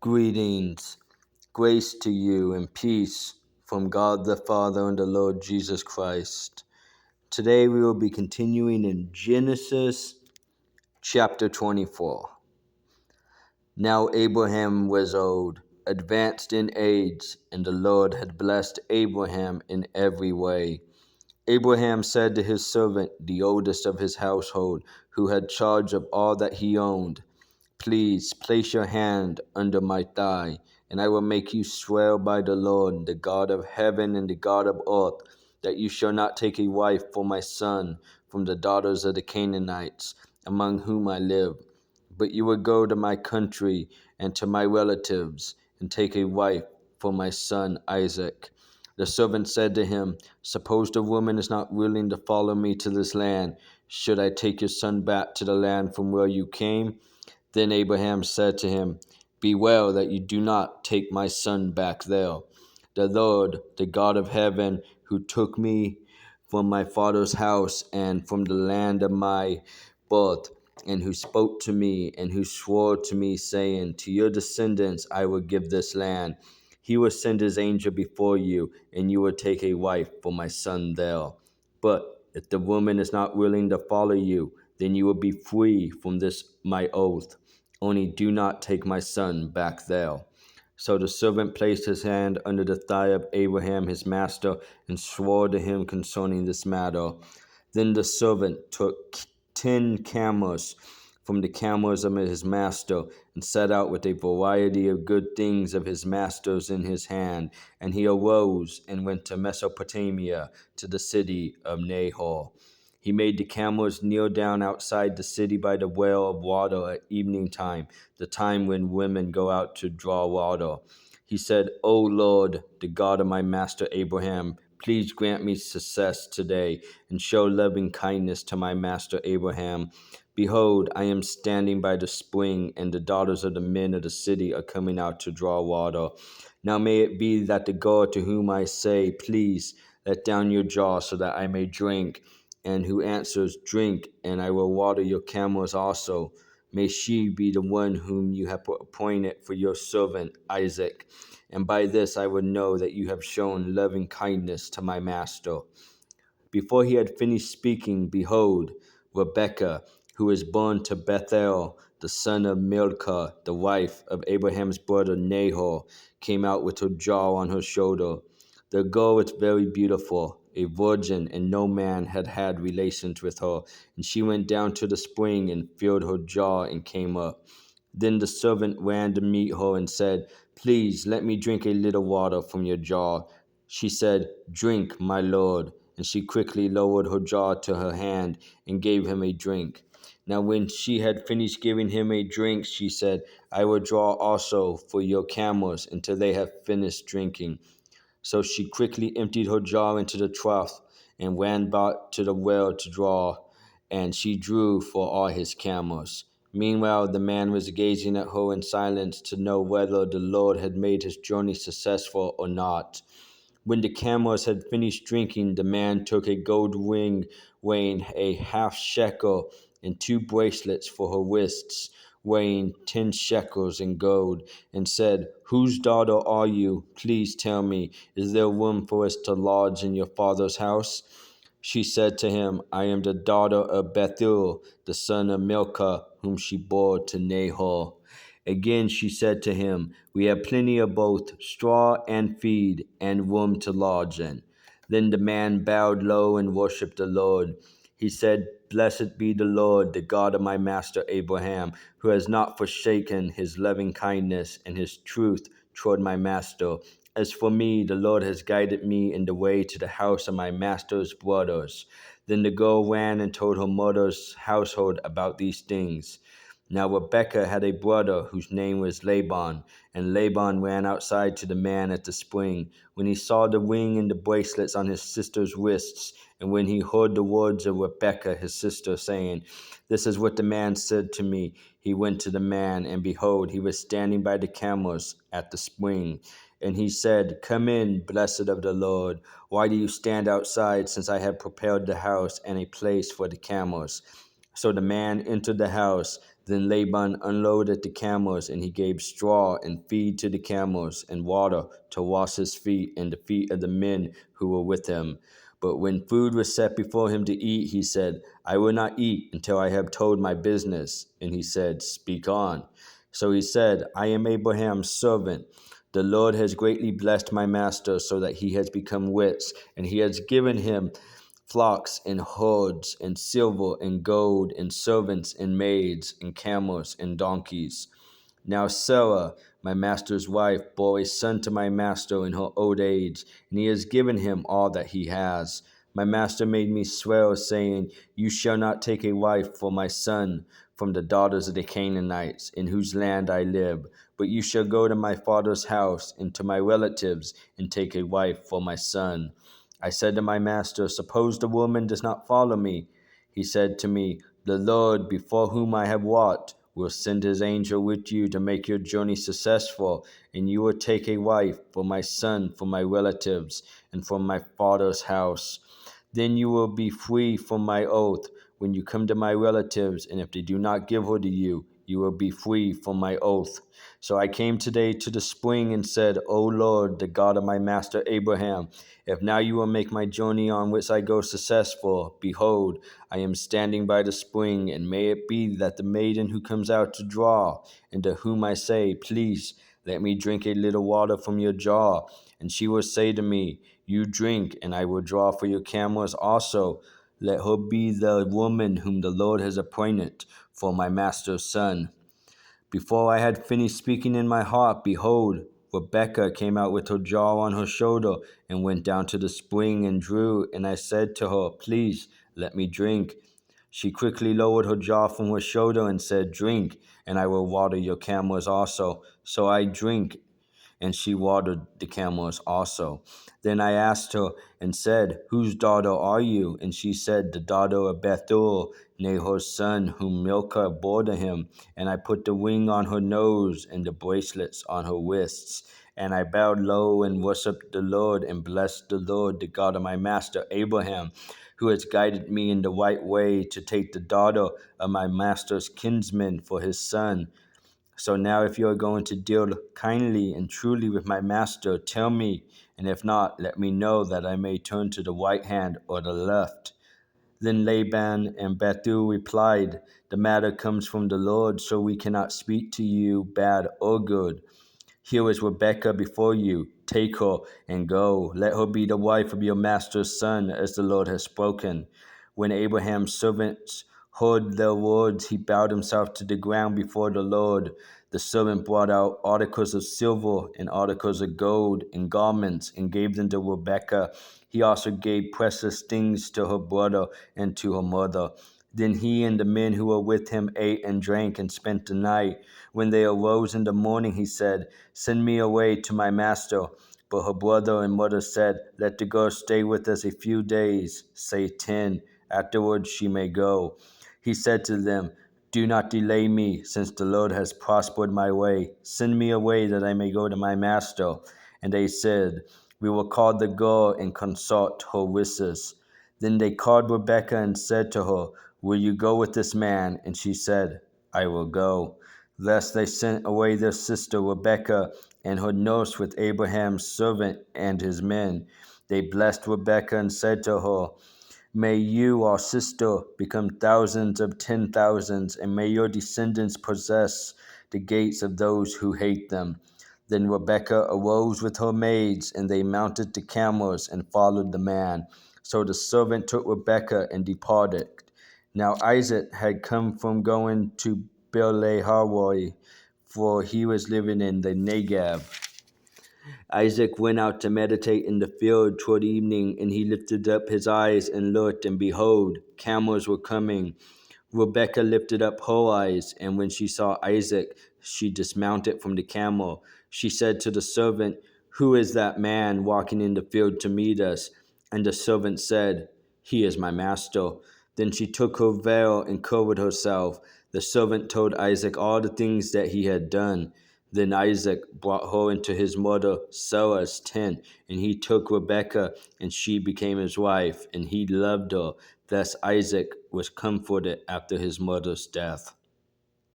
Greetings, grace to you and peace from God the Father and the Lord Jesus Christ. Today we will be continuing in Genesis chapter 24. Now Abraham was old, advanced in age, and the Lord had blessed Abraham in every way. Abraham said to his servant, the oldest of his household, who had charge of all that he owned, "Please place your hand under my thigh, and I will make you swear by the Lord, the God of heaven and the God of earth, that you shall not take a wife for my son from the daughters of the Canaanites, among whom I live. But you will go to my country and to my relatives, and take a wife for my son Isaac." The servant said to him, "Suppose the woman is not willing to follow me to this land, should I take your son back to the land from where you came?" Then Abraham said to him, "Beware that you do not take my son back there. The Lord, the God of heaven, who took me from my father's house and from the land of my birth, and who spoke to me and who swore to me, saying, 'To your descendants I will give this land,' he will send his angel before you, and you will take a wife for my son there. But if the woman is not willing to follow you, then you will be free from this my oath. Only do not take my son back there." So the servant placed his hand under the thigh of Abraham his master, and swore to him concerning this matter. Then the servant took 10 camels from the camels of his master, and set out with a variety of good things of his master's in his hand. And he arose and went to Mesopotamia, to the city of Nahor. He made the camels kneel down outside the city by the well of water at evening time, the time when women go out to draw water. He said, "O Lord, the God of my master Abraham, please grant me success today, and show loving kindness to my master Abraham. Behold, I am standing by the spring, and the daughters of the men of the city are coming out to draw water. Now may it be that the girl to whom I say, 'Please, let down your jar so that I may drink,' and who answers, 'Drink, and I will water your camels also,' may she be the one whom you have appointed for your servant Isaac. And by this I will know that you have shown loving kindness to my master." Before he had finished speaking, behold, Rebekah, who was born to Bethuel, the son of Milcah, the wife of Abraham's brother Nahor, came out with her jar on her shoulder. The girl was very beautiful, a virgin, and no man had had relations with her. And she went down to the spring and filled her jar and came up. Then the servant ran to meet her and said, "Please let me drink a little water from your jar." She said, "Drink, my lord." And she quickly lowered her jar to her hand and gave him a drink. Now when she had finished giving him a drink, she said, "I will draw also for your camels until they have finished drinking." So she quickly emptied her jar into the trough and ran back to the well to draw, and she drew for all his camels. Meanwhile, the man was gazing at her in silence to know whether the Lord had made his journey successful or not. When the camels had finished drinking, the man took a gold ring weighing a half shekel and 2 bracelets for her wrists, weighing 10 shekels in gold, and said, "Whose daughter are you? Please tell me, is there room for us to lodge in your father's house?" She said to him, "I am the daughter of Bethuel, the son of Milcah, whom she bore to Nahor." Again she said to him, "We have plenty of both straw and feed, and room to lodge in." Then the man bowed low and worshipped the Lord. He said, "Blessed be the Lord, the God of my master Abraham, who has not forsaken his loving kindness and his truth toward my master. As for me, the Lord has guided me in the way to the house of my master's brothers." Then the girl ran and told her mother's household about these things. Now Rebekah had a brother whose name was Laban, and Laban ran outside to the man at the spring. When he saw the ring and the bracelets on his sister's wrists, and when he heard the words of Rebekah his sister, saying, "This is what the man said to me," he went to the man, and behold, he was standing by the camels at the spring. And he said, "Come in, blessed of the Lord. Why do you stand outside, since I have prepared the house and a place for the camels?" So the man entered the house. Then Laban unloaded the camels, and he gave straw and feed to the camels, and water to wash his feet and the feet of the men who were with him. But when food was set before him to eat, he said, I will not eat until I have told my business. And he said, Speak on. So he said, I am Abraham's servant. The Lord has greatly blessed my master so that he has become rich, and he has given him flocks and herds and silver and gold and servants and maids and camels and donkeys. Now Sarah, my master's wife, bore a son to my master in her old age, and he has given him all that he has. My master made me swear, saying, You shall not take a wife for my son from the daughters of the Canaanites, in whose land I live, but you shall go to my father's house and to my relatives and take a wife for my son. I said to my master, Suppose the woman does not follow me. He said to me, The Lord, before whom I have walked, will send his angel with you to make your journey successful, and you will take a wife for my son, from my relatives, and from my father's house. Then you will be free from my oath when you come to my relatives, and if they do not give her to you, you will be free from my oath. So I came today to the spring and said, O Lord, the God of my master Abraham, if now you will make my journey on which I go successful, behold, I am standing by the spring, and may it be that the maiden who comes out to draw, and to whom I say, Please, let me drink a little water from your jar, and she will say to me, You drink, and I will draw for your camels also. Let her be the woman whom the Lord has appointed for my master's son. Before I had finished speaking in my heart, behold, Rebekah came out with her jar on her shoulder and went down to the spring and drew, and I said to her, Please, let me drink. She quickly lowered her jar from her shoulder and said, Drink, and I will water your camels also. So I drank, and she watered the camels also. Then I asked her and said, Whose daughter are you? And she said, The daughter of Bethuel, Nahor's son, whom Milcah bore to him. And I put the ring on her nose and the bracelets on her wrists. And I bowed low and worshipped the Lord and blessed the Lord, the God of my master Abraham, who has guided me in the right way to take the daughter of my master's kinsman for his son. So now if you are going to deal kindly and truly with my master, tell me, and if not, let me know that I may turn to the right hand or the left. Then Laban and Bethuel replied, The matter comes from the Lord, so we cannot speak to you bad or good. Here is Rebekah before you. Take her and go. Let her be the wife of your master's son, as the Lord has spoken. When Abraham's servants heard their words, he bowed himself to the ground before the Lord. The servant brought out articles of silver and articles of gold and garments and gave them to Rebekah. He also gave precious things to her brother and to her mother. Then he and the men who were with him ate and drank and spent the night. When they arose in the morning, he said, Send me away to my master. But her brother and mother said, Let the girl stay with us a few days, say 10. Afterwards she may go. He said to them, Do not delay me, since the Lord has prospered my way. Send me away that I may go to my master. And they said, We will call the girl and consult her wishes. Then they called Rebekah and said to her, Will you go with this man? And she said, I will go. Thus they sent away their sister Rebekah and her nurse with Abraham's servant and his men. They blessed Rebekah and said to her, May you, our sister, become thousands of 10,000s, and may your descendants possess the gates of those who hate them. Then Rebekah arose with her maids, and they mounted the camels and followed the man. So the servant took Rebekah and departed. Now Isaac had come from going to Beer-lahai, for he was living in the Negev. Isaac went out to meditate in the field toward evening, and he lifted up his eyes and looked, and behold, camels were coming. Rebekah lifted up her eyes, and when she saw Isaac, she dismounted from the camel. She said to the servant, Who is that man walking in the field to meet us? And the servant said, He is my master. Then she took her veil and covered herself. The servant told Isaac all the things that he had done. Then Isaac brought her into his mother Sarah's tent, and he took Rebekah, and she became his wife, and he loved her. Thus Isaac was comforted after his mother's death.